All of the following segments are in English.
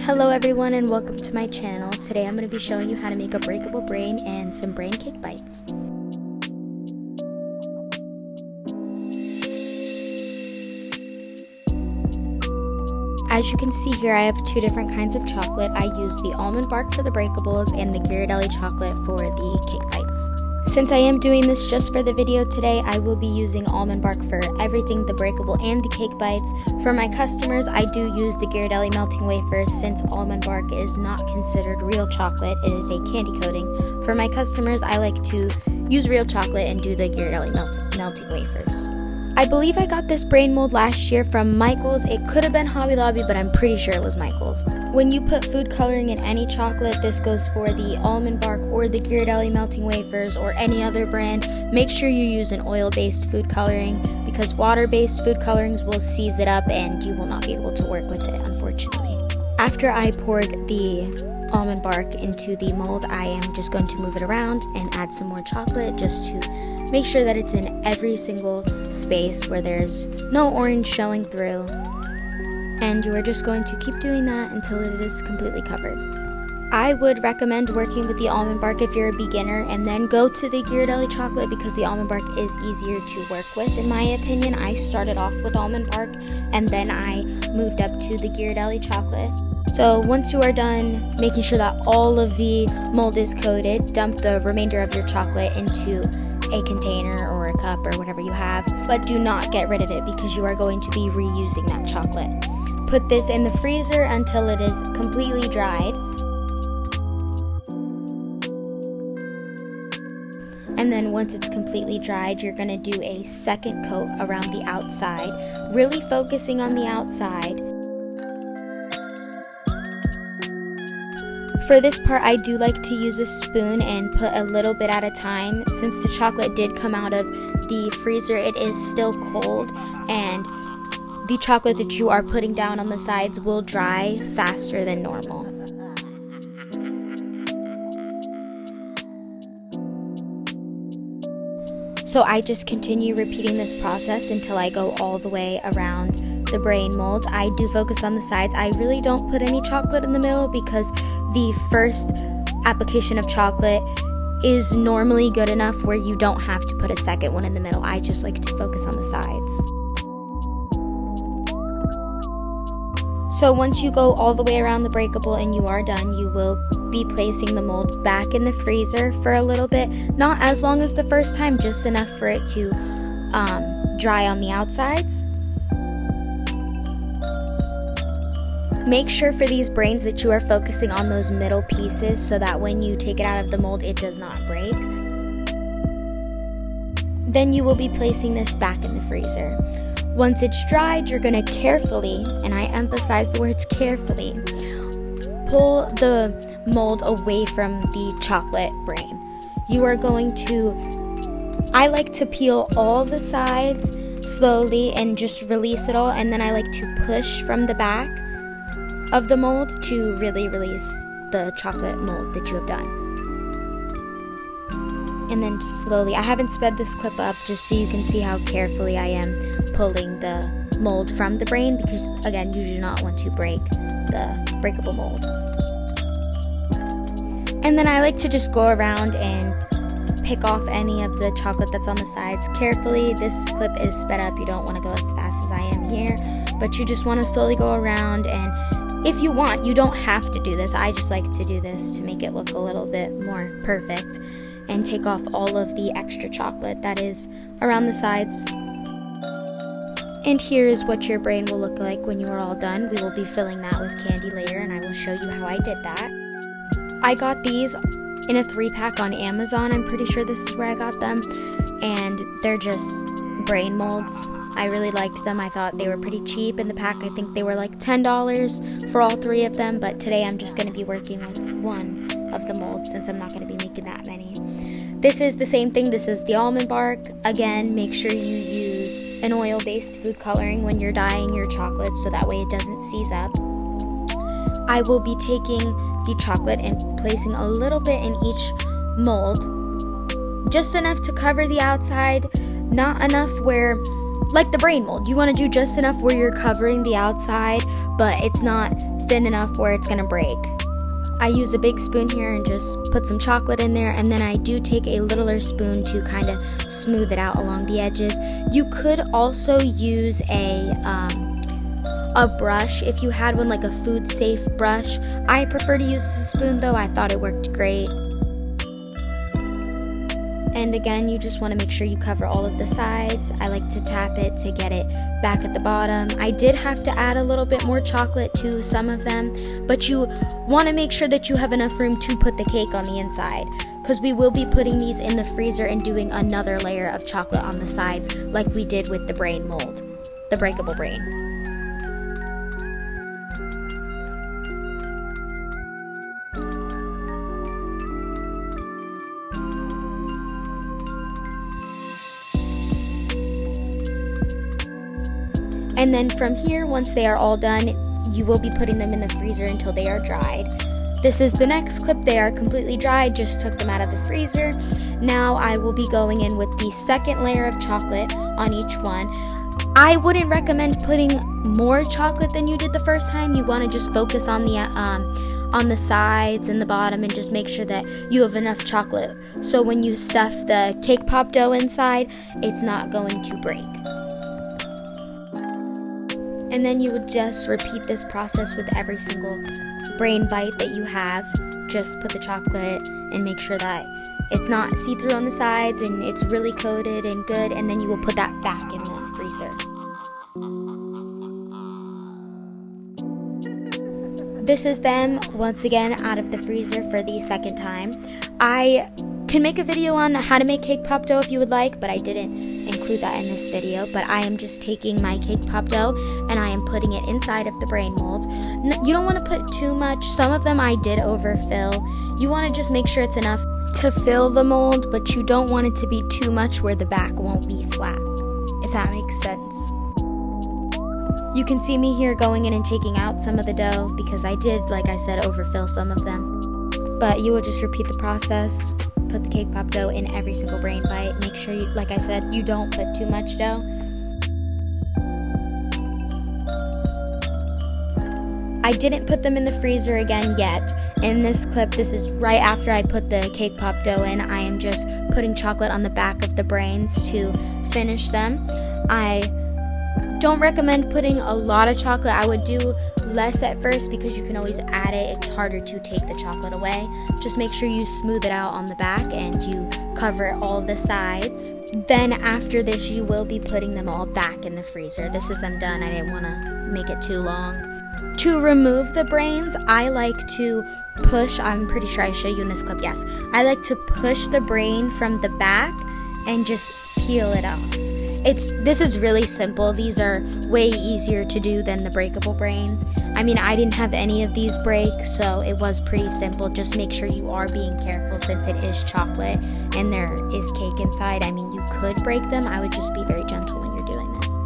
Hello everyone and welcome to my channel. Today I'm going to be showing you how to make a breakable brain and some brain cake bites. As you can see here, I have two different kinds of chocolate. I use the almond bark for the breakables and the Ghirardelli chocolate for the cake bites. Since I am doing this just for the video today, I will be using almond bark for everything, the breakable and the cake bites. For my customers, I do use the Ghirardelli melting wafers since almond bark is not considered real chocolate. It is a candy coating. For my customers, I like to use real chocolate and do the Ghirardelli melting wafers. I believe I got this brain mold last year from Michael's. It could have been Hobby Lobby, but I'm pretty sure it was Michael's. When you put food coloring in any chocolate, this goes for the almond bark or the Ghirardelli melting wafers or any other brand, make sure you use an oil-based food coloring because water-based food colorings will seize it up and you will not be able to work with it, unfortunately. After I poured the almond bark into the mold, I am just going to move it around and add some more chocolate just to make sure that it's in every single space where there's no orange showing through. And you are just going to keep doing that until it is completely covered. I would recommend working with the almond bark if you're a beginner and then go to the Ghirardelli chocolate because the almond bark is easier to work with in my opinion. I started off with almond bark and then I moved up to the Ghirardelli chocolate. So once you are done making sure that all of the mold is coated, dump the remainder of your chocolate into a container or a cup or whatever you have, but do not get rid of it because you are going to be reusing that chocolate. Put this in the freezer until it is completely dried. And then once it's completely dried, you're going to do a second coat around the outside, really focusing on the outside. For this part, I do like to use a spoon and put a little bit at a time. Since the chocolate did come out of the freezer, it is still cold, and the chocolate that you are putting down on the sides will dry faster than normal. So I just continue repeating this process until I go all the way around the brain mold. I do focus on the sides. I really don't put any chocolate in the middle because the first application of chocolate is normally good enough where you don't have to put a second one in the middle. I just like to focus on the sides. So once you go all the way around the breakable and you are done, you will be placing the mold back in the freezer for a little bit. Not as long as the first time, just enough for it to dry on the outsides. Make sure for these brains that you are focusing on those middle pieces so that when you take it out of the mold, it does not break. Then you will be placing this back in the freezer. Once it's dried, you're going to carefully, and I emphasize the words carefully, pull the mold away from the chocolate brain. You are going to, I like to peel all the sides slowly and just release it all, and then I like to push from the back of the mold to really release the chocolate mold that you have done. And then slowly, I haven't sped this clip up just so you can see how carefully I am pulling the mold from the brain because again, you do not want to break the breakable mold. And then I like to just go around and pick off any of the chocolate that's on the sides carefully. This clip is sped up. You don't want to go as fast as I am here, but you just want to slowly go around, and if you want, you don't have to do this. I just like to do this to make it look a little bit more perfect and take off all of the extra chocolate that is around the sides. And here is what your brain will look like when you are all done. We will be filling that with candy later, and I will show you how I did that. I got these in a 3-pack on Amazon. I'm pretty sure this is where I got them, and they're just brain molds. I really liked them. I thought they were pretty cheap in the pack. I think they were like $10 for all 3 of them, but today I'm just going to be working with one of the molds since I'm not going to be making that many. This is the same thing. This is the almond bark. Again, make sure you use an oil-based food coloring when you're dyeing your chocolate so that way it doesn't seize up. I will be taking the chocolate and placing a little bit in each mold, just enough to cover the outside, not enough where, like the brain mold, you want to do just enough where you're covering the outside, but it's not thin enough where it's gonna break. I use a big spoon here and just put some chocolate in there, and then I do take a littler spoon to kind of smooth it out along the edges. You could also use a brush if you had one, like a food safe brush. I prefer to use a spoon though. I thought it worked great. And again, you just want to make sure you cover all of the sides. I like to tap it to get it back at the bottom. I did have to add a little bit more chocolate to some of them, but you want to make sure that you have enough room to put the cake on the inside, because we will be putting these in the freezer and doing another layer of chocolate on the sides like we did with the brain mold, the breakable brain. And then from here, once they are all done, you will be putting them in the freezer until they are dried. This is the next clip. They are completely dried, just took them out of the freezer. Now I will be going in with the second layer of chocolate on each one. I wouldn't recommend putting more chocolate than you did the first time. You want to just focus on the sides and the bottom and just make sure that you have enough chocolate. So when you stuff the cake pop dough inside, it's not going to break. And then you would just repeat this process with every single brain bite that you have. Just put the chocolate and make sure that it's not see-through on the sides and it's really coated and good, and then you will put that back in the freezer. This is them once again out of the freezer for the second time. I can make a video on how to make cake pop dough if you would like, but I didn't include that in this video. But I am just taking my cake pop dough and I am putting it inside of the brain molds. You don't want to put too much. Some of them I did overfill. You want to just make sure it's enough to fill the mold, but you don't want it to be too much where the back won't be flat, if that makes sense. You can see me here going in and taking out some of the dough because I did, like I said, overfill some of them. But you will just repeat the process. Put the cake pop dough in every single brain bite. Make sure you, like I said, you don't put too much dough. I didn't put them in the freezer again yet. In this clip, this is right after I put the cake pop dough in. I am just putting chocolate on the back of the brains to finish them. I don't recommend putting a lot of chocolate. I would do less at first because you can always add it. It's harder to take the chocolate away. Just make sure you smooth it out on the back and you cover all the sides. Then after this, you will be putting them all back in the freezer. This is them done. I didn't want to make it too long. To remove the brains, I like to push, I'm pretty sure I show you in this clip, yes. I like to push the brain from the back and just peel it off. This is really simple. These are way easier to do than the breakable brains. I mean, I didn't have any of these break, so it was pretty simple. Just make sure you are being careful since it is chocolate and there is cake inside. I mean, you could break them. I would just be very gentle when you're doing this.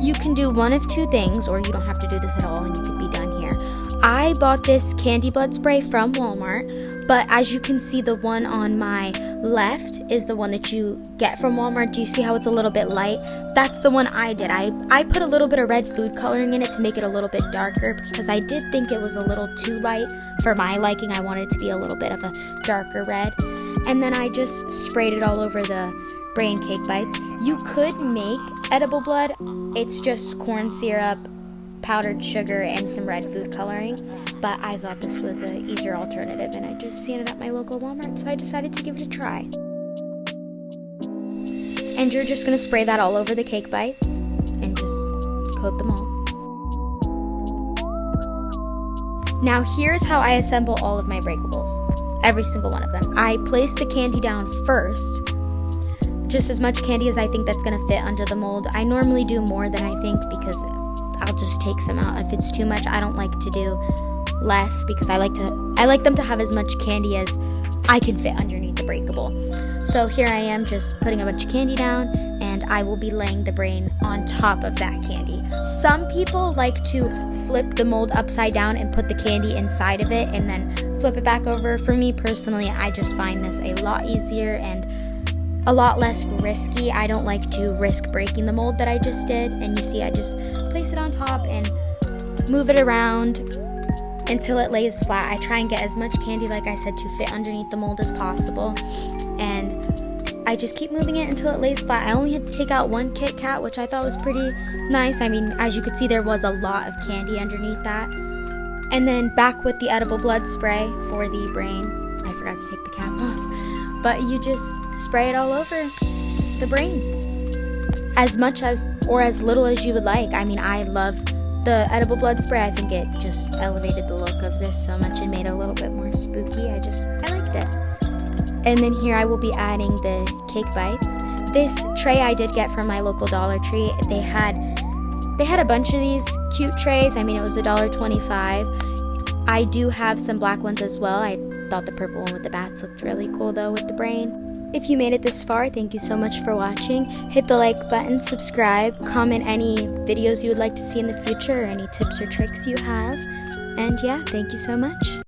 You can do one of two things, or you don't have to do this at all and you could be done here. I bought this candy blood spray from Walmart, but as you can see, the one on my left is the one that you get from Walmart. Do you see how it's a little bit light? That's the one I did. I put a little bit of red food coloring in it to make it a little bit darker because I did think it was a little too light for my liking. I wanted it to be a little bit of a darker red. And then I just sprayed it all over the brain cake bites. You could make edible blood. It's just corn syrup, powdered sugar, and some red food coloring, but I thought this was an easier alternative and I just seen it at my local Walmart, so I decided to give it a try. And you're just going to spray that all over the cake bites and just coat them all. Now here's how I assemble all of my breakables, every single one of them. I place the candy down first, just as much candy as I think that's going to fit under the mold. I normally do more than I think because I'll just take some out. If it's too much, I don't like to do less because I like them to have as much candy as I can fit underneath the breakable. So here I am just putting a bunch of candy down, and I will be laying the brain on top of that candy. Some people like to flip the mold upside down and put the candy inside of it and then flip it back over. For me personally, I just find this a lot easier and a lot less risky. I don't like to risk breaking the mold that I just did, and you see I just place it on top and move it around until it lays flat. I try and get as much candy, like I said, to fit underneath the mold as possible, and I just keep moving it until it lays flat. I only had to take out one Kit Kat, which I thought was pretty nice. I mean, as you could see, there was a lot of candy underneath that. And then back with the edible blood spray for the brain. I forgot to take the cap off. But you just spray it all over the brain, as much as or as little as you would like. I mean, I love the edible blood spray. I think it just elevated the look of this so much and made it a little bit more spooky. I liked it. And then here I will be adding the cake bites. This tray I did get from my local Dollar Tree. They had a bunch of these cute trays. I mean, it was $1.25. I do have some black ones as well. I thought the purple one with the bats looked really cool though with the brain. If you made it this far, thank you so much for watching. Hit the like button, subscribe, comment any videos you would like to see in the future or any tips or tricks you have. And yeah, thank you so much.